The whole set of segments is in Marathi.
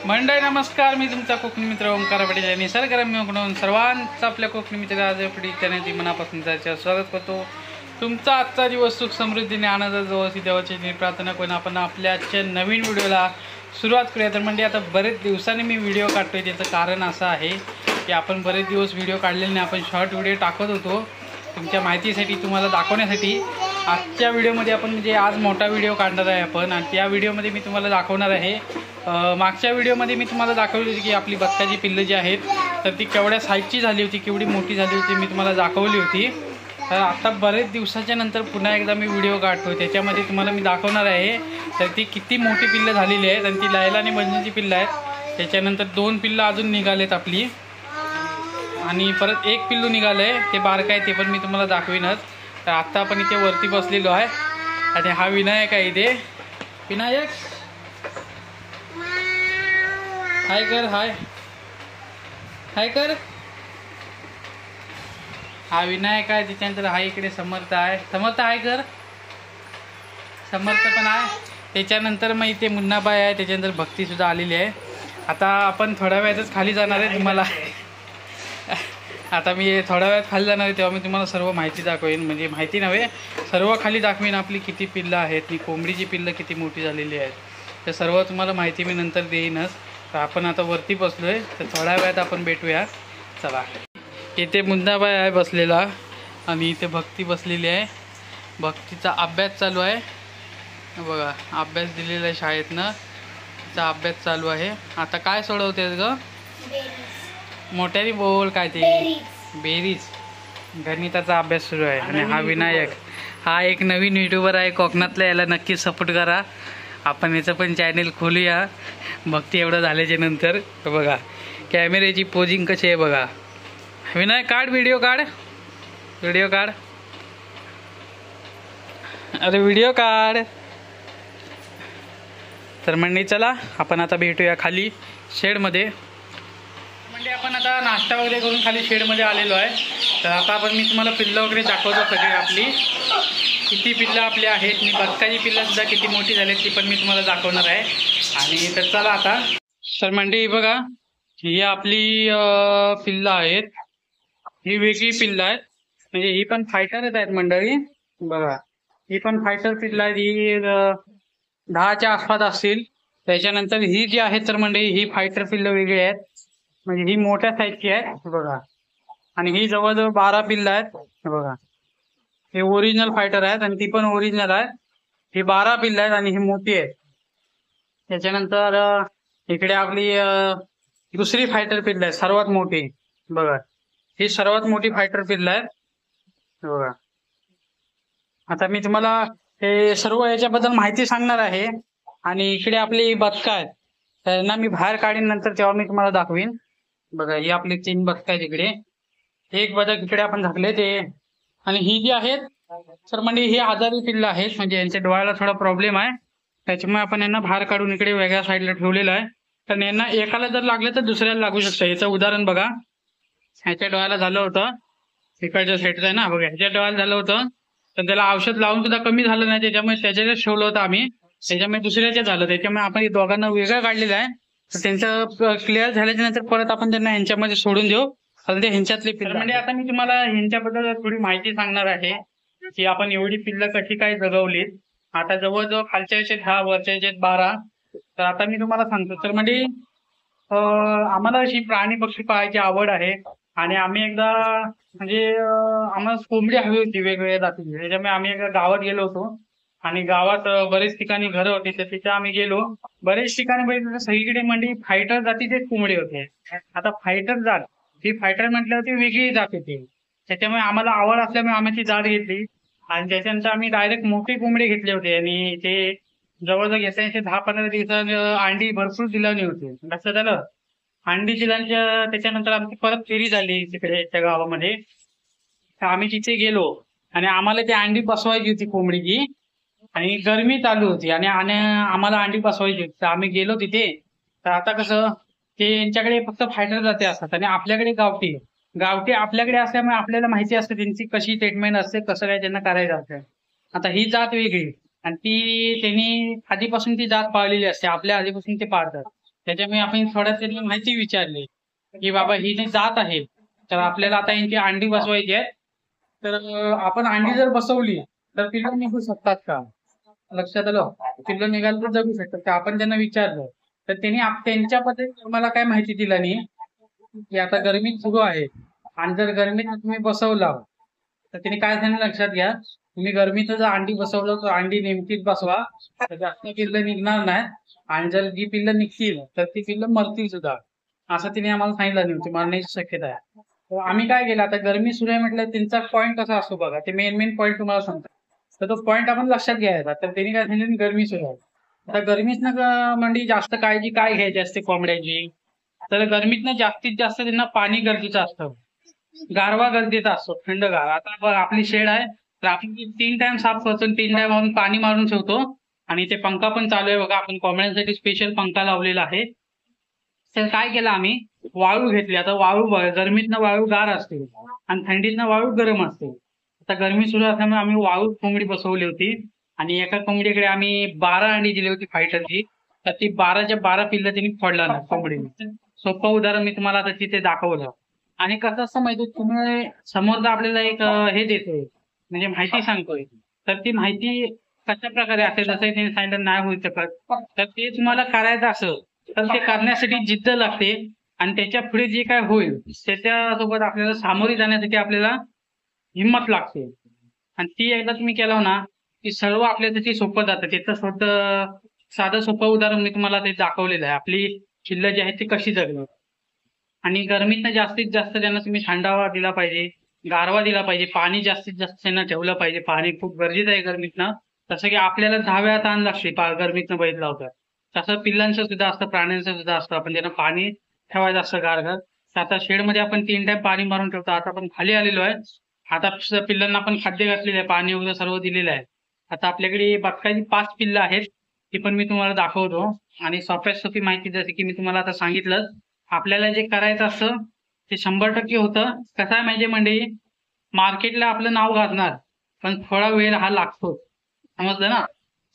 मंडळी नमस्कार, मी तुमचा कोकणी मित्र ओंकार पाटील आणि सरगरम्य म्हणून सर्वांचं आपल्या कोकणी मित्र आज पडी चॅनलची मनापासून स्वागत करतो। तुमचा आजचा दिवस सुख समृद्धीने आनंदात जावो अशी देवाची प्रार्थना करून आपण आपल्या आजच्या नवीन व्हिडिओला सुरुवात करूया। तर म्हणजे आता बरेच दिवसांनी मी व्हिडिओ काढतोय, त्याचं कारण असं आहे की आपण बरेच दिवस व्हिडिओ काढलेले नाही, आपण शॉर्ट व्हिडिओ टाकत होतो तुमच्या माहितीसाठी, तुम्हाला दाखवण्यासाठी। आजच्या व्हिडिओमध्ये आपण म्हणजे आज मोठा व्हिडिओ काढणार आहे आपण, आणि त्या व्हिडिओमध्ये मी तुम्हाला दाखवणार आहे। मागच्या व्हिडिओमध्ये मी तुम्हाला दाखवली होती की आपली बदकाची पिल्लं जी आहेत तर ती केवढ्या साईजची झाली होती, केवढी मोठी झाली होती, मी तुम्हाला दाखवली होती। तर आता बरेच दिवसाच्या नंतर पुन्हा एकदा मी व्हिडिओ काढतो, त्याच्यामध्ये तुम्हाला मी दाखवणार आहे तर ती किती मोठी पिल्लं झालेली आहेत, आणि ती लायला आणि बंजनीची पिल्लं आहेत। त्याच्यानंतर 2 पिल्लं अजून निघालेत आपली, आणि परत 1 पिल्लू निघाले, ते बारकं आहे, ते पण मी तुम्हाला दाखवीनच। तर आत्ता आपण इथे वरती बसलेलो आहे, आणि हा विनायक आहे इथे। विनायक हाय कर, हाय हाय कर। हा विनायक आहे, त्याच्यानंतर हा इकडे समर्थ आहे, समर्थ हाय कर, समर्थ पण आहे। त्याच्यानंतर मग इथे मुन्नाबाई आहे, त्याच्यानंतर भक्तीसुद्धा आलेली आहे। आता आपण थोड्या वेळातच खाली जाणार आहे, तुम्हाला आता मी थोड्या वेळात खाली जाणार आहे तेव्हा मी तुम्हाला सर्व माहिती दाखवेन, म्हणजे माहिती नव्हे सर्व खाली दाखवेन, आपली किती पिल्लं आहेत, ती कोंबडीची पिल्लं किती मोठी झालेली आहेत, तर सर्व तुम्हाला माहिती मी नंतर देईनच। तर आपण आता वरती बसलोय, तर थोड्या वेळात आपण भेटूया, चला। इथे मुन्नाबाई आहे बसलेला, आणि इथे भक्ती बसलेली आहे, भक्तीचा अभ्यास चालू आहे बघा, अभ्यास दिलेला आहे शाळेतनं, तिचा अभ्यास चालू आहे। आता काय सोडवतेस ग? मोठ्याने बोल, काय ते बेरीज, गणिताचा अभ्यास सुरू आहे। आणि हा विनायक, हा एक नवीन युट्यूबर आहे कोकणातला, याला नक्की सपोर्ट करा, आपण याचं पण चॅनेल खोलूया भक्ती एवढं झाल्याच्या नंतर। बघा कॅमेऱ्याची पोजिंग कशी आहे बघा। विनायक काढ, व्हिडिओ काढ, व्हिडिओ काढ, अरे व्हिडिओ काढ। तर म्हणजे चला आपण आता भेटूया खाली शेडमध्ये। म्हणजे आपण आता नाश्ता वगैरे करून खाली शेडमध्ये आलेलो आहे। तर आता आपण मी तुम्हाला पिल्लं वगैरे दाखवतो, सगळी आपली किती पिल्लं आपली आहेत, मी बदकाची पिल्लंसुद्धा किती मोठी झाली ती पण मी तुम्हाला दाखवणार आहे। आणि तर चला आता, तर मंडळी बघा ही आपली पिल्लं आहेत, ही वेगळी पिल्लं आहेत, म्हणजे ही पण फायटरच आहेत मंडळी बघा, ही पण फायटर पिल्लं आहेत, ही 10च्या आसपास असतील। त्याच्यानंतर ही जी आहेत तर मंडळी ही फायटर पिल्लं वेगळी आहेत, म्हणजे ही मोठ्या साईजची आहे बघा, आणि ही जवळजवळ 12 पिल्लं आहेत बघा। हे ओरिजिनल फायटर आहेत, आणि ती पण ओरिजिनल आहे, ही 12 पिल्लं आहेत, आणि ही मोठी आहे। त्याच्यानंतर इकडे आपली दुसरी फायटर पिल्लं आहे, सर्वात मोठी बघा, ही सर्वात मोठी फायटर पिल्लं आहेत बघा। आता मी तुम्हाला हे सर्व याच्याबद्दल माहिती सांगणार आहे, आणि इकडे आपली बदकं आहेत, त्यांना मी बाहेर काढीन नंतर, तेव्हा मी तुम्हाला दाखवीन बघा। ही आपली 3 बदकं आहेत, इकडे एक बदक इकडे आपण झाकले ते, आणि ही जी आहेत तर म्हणजे ही आजारी पिल्लं आहेत, म्हणजे यांच्या डोळ्याला थोडा प्रॉब्लेम आहे, त्याच्यामुळे आपण यांना बाहेर काढून इकडे वेगळ्या साईडला ठेवलेलं आहे। तर यांना एकाला जर लागलं तर दुसऱ्याला लागू शकतं। याचं उदाहरण बघा, ह्याच्या डोळ्याला झालं होतं, इकडच्या साईडचं आहे ना बघा, ह्याच्या डोळ्याला झालं होतं, तर त्याला औषध लावून सुद्धा कमी झालं नाही, त्याच्यामुळे त्याच्याच ठेवलं होतं आम्ही, त्याच्यामुळे दुसऱ्याचे झालं, त्याच्यामुळे आपण दोघांना वेगळं काढलेलं आहे। तर त्यांचं क्लिअर झाल्याच्या नंतर परत आपण त्यांना ह्यांच्यामध्ये सोडून देऊ, कारण ते ह्यांच्यातली पिल्लं। म्हणजे आता मी तुम्हाला ह्यांच्याबद्दल थोडी माहिती सांगणार आहे की आपण एवढी पिल्लं कशी काय जगवलीत। आता जवळजवळ खालच्या 10, वरच्या 12, तर आता मी तुम्हाला सांगतो। तर म्हणजे आम्हाला अशी प्राणी पक्षी पाळायची आवड आहे, आणि आम्ही एकदा म्हणजे आम्हाला कोंबडी हवी होती वेगवेगळ्या जातीची, त्याच्यामुळे आम्ही एकदा गावात गेलो होतो, आणि गावात बरेच ठिकाणी घरं होती, तर तिथे आम्ही गेलो, बरेच ठिकाणी बघितलं सगळीकडे म्हणजे फायटर जातीचे कोंबडे होते। आता फायटर जात, ही फायटर म्हटल्यावरती वेगळी जात होती, त्याच्यामुळे आम्हाला आवड असल्यामुळे आम्ही ती जात घेतली, आणि त्याच्यानंतर आम्ही डायरेक्ट मोठे कोंबडे घेतले होते, आणि ते जवळजवळ घेतल्यानंतर 10-15 दिवसांनी अंडी भरपूर दिल्याने होते, लक्षात आलं, अंडी दिल्यानंतर त्याच्यानंतर आमची परत फेरी झाली तिकडे त्या गावामध्ये। तर आम्ही तिथे गेलो, आणि आम्हाला ती अंडी बसवायची होती कोंबडीची, आणि गरमी चालू होती, आणि आम्हाला अंडी बसवायची होती, तर आम्ही गेलो तिथे। तर आता कसं ते यांच्याकडे फक्त फायटर जाती असतात, आणि आपल्याकडे गावठी गावठी आपल्याकडे असल्यामुळे आपल्याला माहिती असते त्यांची कशी ट्रीटमेंट असते, कसं काय त्यांना करायचं असतं। आता ही जात वेगळी, आणि ती त्यांनी आधीपासून ती जात पाळलेली असते, आपल्या आधीपासून ते पाळतात, त्याच्यामुळे आपण थोड्या तरी माहिती विचारली की बाबा ही जी जात आहे तर आपल्याला आता यांची अंडी बसवायची आहे. तर आपण अंडी जर बसवली तर पिल्लं निघू शकतात का? लक्षात आलं? पिल्लं निघाल तर जगू शकतात का? आपण त्यांना विचारलं तर त्यांनी त्यांच्या पद्धतीने मला काय माहिती दिला नाही की आता गरमी सुरू आहे आणि जर गरमीत तुम्ही बसवला तर त्यांनी काय सांगितलं लक्षात घ्या, तुम्ही गरमीचं जर अंडी बसवलं तर अंडी नेमकीच बसवा, तर जास्त पिल्लं निघणार नाही आणि जर जी पिल्लं निघतील तर ती पिल्लं मरतील सुद्धा, असं तिने आम्हाला सांगितलं नव्हती, मरण्याची शक्यता आहे. तर आम्ही काय केलं, आता गरमी सुरू आहे म्हटलं त्यांचा पॉईंट कसा असतो बघा, ते मेन पॉईंट तुम्हाला सांगतो. तर तो पॉईंट आपण लक्षात घ्यायचा. तर त्यांनी काय सांगितलं, गरमी सुरू आहे. आता गरमीत ना म्हणजे जास्त काळजी काय घ्यायची असते कोंबड्याची, तर गरमीतनं जास्तीत जास्त त्यांना पाणी गरजेचं असतं, गारवा गरजेचा असतो, थंडगार. आता आपली शेड आहे तर आपण 3 टाइम साफ करतो, 3 टाइम आपण पाणी मारून ठेवतो आणि ते पंखा पण चालू आहे बघा, आपण कोंबड्यांसाठी स्पेशल पंखा लावलेला आहे. तर काय केलं आम्ही, वाळू घेतली. आता वाळू गरमीतनं वाळू गार असते आणि थंडीतनं वाळू गरम असते. आता गरमी सुरू असल्यामुळे आम्ही वाळू कोंबडी बसवली होती आणि एका कोंबडीकडे आम्ही 12 अंडी दिली होती फायटरची. तर ती 12च्या 12 पिल्लं तिने फोडला ना कोंबडीने. सोपं उदाहरण मी तुम्हाला आता तिथे दाखवलं. आणि कसं असं माहिती, तुम्ही समोरचा आपल्याला एक हे देतोय म्हणजे माहिती सांगतोय, तर ती माहिती कशा प्रकारे असेल जसं त्यांनी सांगितलं नाही होऊ शकत, तर ते तुम्हाला करायचं असं तर ते करण्यासाठी जिद्द लागते आणि त्याच्या पुढे जे काय होईल त्याच्यासोबत आपल्याला सामोरे जाण्यासाठी आपल्याला हिंमत लागते. आणि ती एकदा तुम्ही केलं ना की सर्व आपल्यासाठी सोपं जातं. त्याचं स्वतः साधं सोपं उदाहरण मी तुम्हाला ते दाखवलेलं आहे. आपली पिल्लं जी आहेत ती कशी जगणार. आणि गरमीतनं जास्तीत जास्त त्यांना तुम्ही थंडावा दिला पाहिजे, गारवा दिला पाहिजे, पाणी जास्तीत जास्त त्यांना ठेवलं पाहिजे. पाणी खूप गरजेचं आहे गरमीतनं. जसं की आपल्याला 10 वेळा तहान लागते गरमीतनं बघितलं होतं, तसं पिल्लांचं सुद्धा असतं, प्राण्यांचं सुद्धा असतं. आपण त्यांना पाणी ठेवायचं असतं गारगार. तर आता शेडमध्ये आपण 3 टाइम पाणी मारून ठेवतो. आता आपण खाली आलेलो आहे. आता पिल्लांना आपण खाद्य घातलेलं आहे, पाणी वगैरे सर्व दिलेलं आहे. आता आपल्याकडे बदकाची 5 पिल्लं आहेत, ती पण मी तुम्हाला दाखवतो. आणि सोप्यात सोपी माहिती जशी की मी तुम्हाला आता सांगितलं, आपल्याला जे करायचं असतं ते 100% होतं. कसं आहे म्हणजे मंडळी, मार्केटला आपलं नाव गाजणार पण थोडा वेळ हा लागतो, समजलं ना.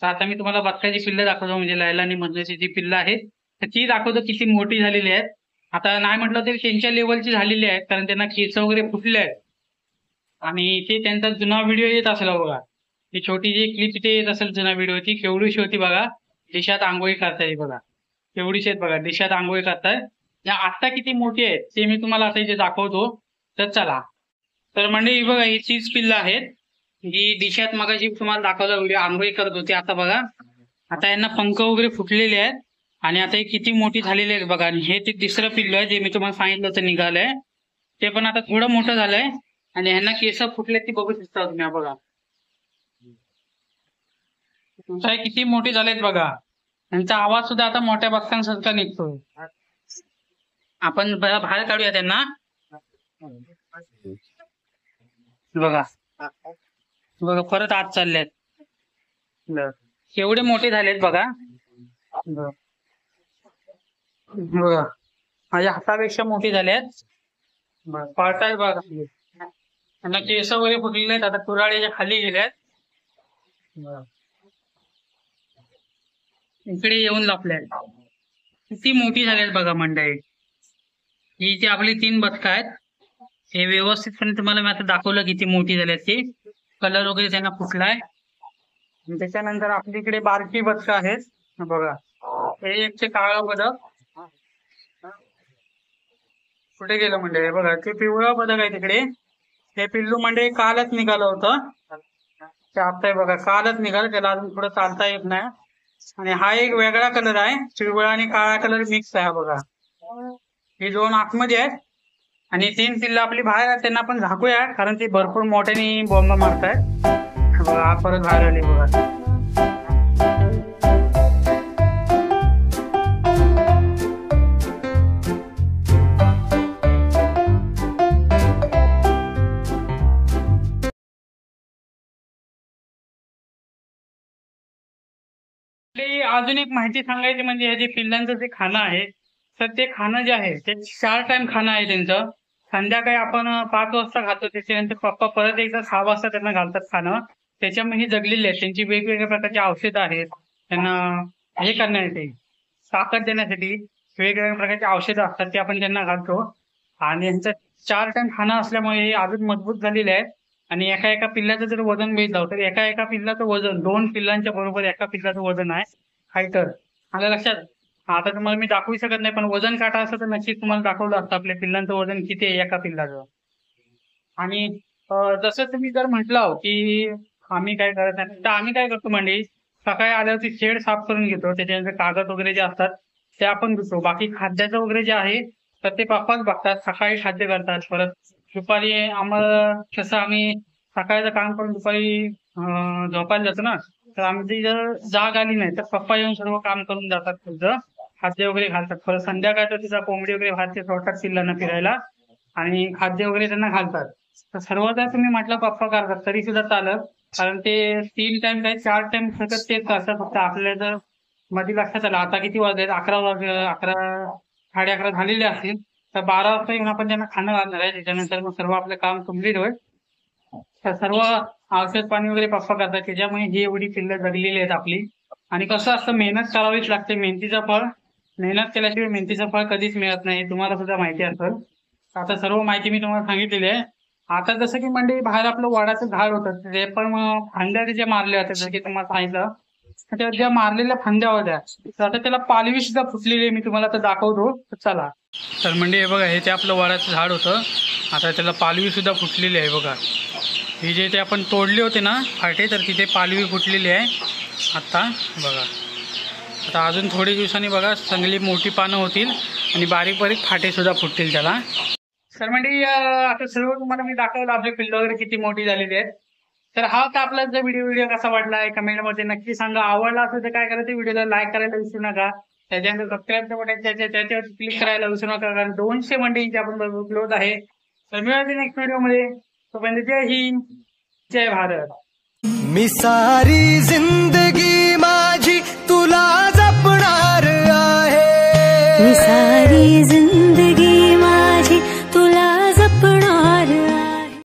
तर आता मी तुम्हाला बदकाची पिल्लं दाखवतो, म्हणजे लैला आणि मजनूची जी पिल्लं आहेत तर ती दाखवतो किती मोठी झालेली आहेत. आता नाही म्हटलं तरी त्यांच्या लेवलची झालेली आहेत, कारण त्यांना केस वगैरे फुटले आहेत. आणि ते त्यांचा जुना व्हिडिओ येत असेल बघा, ती छोटी जी क्लिप इथे येत असेल जुना व्हिडिओ, ती केवढीशी होती बघा, दिशात आंघोळी करताय बघा, केवढीशी आहेत बघा, दिशात आंघोळी करताय. या आत्ता किती मोठी आहेत ते मी तुम्हाला आता इथे दाखवतो. तर चला. तर म्हणजे बघा ही 30 पिल्लं आहेत, ही दिशात मगाशी तुम्हाला दाखवलं व्हिडिओ, आंघोळी करत होती. आता बघा, आता यांना पंख वगैरे फुटलेले आहेत आणि आता हे किती मोठी झालेली आहेत बघा. आणि हे ते तिसरं पिल्लं आहे जे मी तुम्हाला सांगितलं होतं निघालंय, ते पण आता थोडं मोठं झालंय आणि ह्यांना केस फुटले ती बघू शकता तुम्ही. बघा तुमचा किती मोठी झालेत बघा. त्यांचा आवाज सुद्धा आता मोठ्या बदकांसारखा निघतोय. आपण बाहेर काढूया त्यांना. बघा बघा परत आत चाललेत, केवढे मोठे झालेत बघा. बघा माझ्या हातापेक्षा मोठे झालेत. पाळताय बघा, त्यांना केस वगैरे फुटलेले आहेत, आता कुऱ्हाडीच्या खाली गेल्यात. इकडे येऊन लपल्यात, किती मोठी झालीत बघा मंडळी. ही जी आपली 3 बदकं आहेत हे व्यवस्थितपणे तुम्हाला मी आता दाखवलं किती मोठी झाली ती. कलर वगैरे त्यांना फुटलाय. त्याच्यानंतर आपल्या इकडे बारकी बदकं आहेत बघा. हे एक ते काळं बदक, कुठे गेलं म्हणजे बघा, ते पिवळं बदक आहे तिकडे. हे पिल्लू म्हणजे कालच निघालं होतं, ते आता बघा कालच निघालं, त्याला अजून थोडं चालता येत नाही. आणि हा एक वेगळा कलर आहे, पिवळा आणि काळा कलर मिक्स आहे बघा. हे 2 आतमध्ये आहेत आणि 3 पिल्लं आपली बाहेर आहेत. त्यांना आपण झाकूया कारण ते भरपूर मोठ्याने बॉम्ब मारतायत बघा. हा परत बाहेर आले बघा. अजून एक माहिती सांगायची म्हणजे हे जे पिल्लांचं जे खाणं आहे तर ते खाणं जे आहे ते 4 टाइम खाणं आहे त्यांचं. संध्याकाळी आपण 5 वाजता खातो, त्याच्यानंतर पप्पा परत एकदा 6 वाजता त्यांना घालतात खाणं. त्याच्यामध्ये जगलेले आहेत, त्यांची वेगवेगळ्या प्रकारची औषधं आहेत त्यांना हे करण्यासाठी, ताकद देण्यासाठी. वेगवेगळ्या प्रकारचे औषधं असतात ते आपण त्यांना घालतो. आणि यांचं 4 टाइम खाणं असल्यामुळे हे अजून मजबूत झालेले आहेत. आणि एका एका पिल्लाचं जर वजन बघितलं तर एका एका पिल्लाचं वजन 2 पिल्लांच्या बरोबर एका पिल्लाचं वजन आहे फायटर. आलं लक्षात. आता तुम्हाला मी दाखवू शकत नाही, पण वजन काटा असतं तर नक्कीच तुम्हाला दाखवलं असतं आपल्या पिल्लांचं वजन किती आहे एका पिल्लाचं. आणि जसं तुम्ही जर म्हटलं की आम्ही काय करत नाही, तर आम्ही काय करतो म्हणजे सकाळी आल्यावरती शेड साफ करून घेतो. त्याच्यानंतर कागद वगैरे जे असतात ते आपण धुतो. बाकी खाद्याचं वगैरे जे आहे तर ते पप्पाच बघतात. सकाळी खाद्य करतात. परत दुपारी आम्हाला कसं आम्ही सकाळचं काम करून दुपारी झोपायला जातो ना, तर आमची जर जाग आली नाही तर पप्पा येऊन सर्व काम करून जातात. तुझं खाद्य वगैरे घालतात. परत संध्याकाळचं तिचा कोंबडी वगैरे घालते सोडतात पिल्लांना फिरायला आणि खाद्य वगैरे त्यांना घालतात. तर सर्व जर तुम्ही म्हटलं पप्पा करतात तरी सुद्धा चालत, कारण ते 3 टाइम काय 4 टाइम सतत तेच करतात. फक्त आपल्याला जर मध्ये लक्षात आलं आता किती वाजले, 11 वाजले, 11 साडे 11 झालेले असतील, तर 12 वाजता येऊन आपण त्यांना खाणं घालणार आहे. त्याच्यानंतर मग सर्व आपलं काम कम्प्लीट होईल. तर सर्व औषध पाणी वगैरे पप्पा करतात. त्याच्यामुळे ही एवढी पिल्लं जगलेली आहेत आपली. आणि कसं असतं, मेहनत करावीच लागते. मेहनत केल्याशिवाय मेहनतीचं फळ कधीच मिळत नाही, तुम्हाला सुद्धा माहिती असेल. आता सर्व माहिती मी तुम्हाला सांगितलेली आहे. आता जसं की मंडळी बाहेर आपलं वडाचं झाड होतं ते पण मग फांद्या जे मारले होते जसं की तुम्हाला सांगितलं, त्या ज्या मारलेल्या फांद्या होत्या तर आता त्याला पालवी सुद्धा फुटलेली आहे. मी तुम्हाला आता दाखवतो, तर चला. तर म्हणजे हे बघा, हे ते आपलं वडाचं झाड होतं, आता त्याला पालवी सुद्धा फुटलेली आहे बघा. हे जे ते आपण तोडले होते ना फाटे, तर तिथे पालवी फुटलेली आहे आता बघा. आता अजून थोडे दिवसांनी बघा चांगली मोठी पानं होतील आणि बारीक बारीक फाटे सुद्धा फुटतील त्याला. तर म्हणजे आता सर्व तुम्हाला मी दाखवलं आपले पिल्लं वगैरे किती मोठी झालेली आहेत. तर हा होता आपला जो व्हिडिओ कसा वाटलाय कमेंटमध्ये नक्की सांगा. आवडला असेल तर काय करायचं, व्हिडिओला लाईक करायला विसरू नका. त्याच्यानंतर सबस्क्राईबचं बटन त्याच्यावर क्लिक करायला विसरू नका, कारण 200 मंडळींची आपण अपलोड आहे. तर मिळाले नेक्स्ट व्हिडिओमध्ये. तोपर्यंत जय हिंद, जय भारत. मी सारी जिंदगी माझी तुला जपणार आहे. मी सारी जिंदगी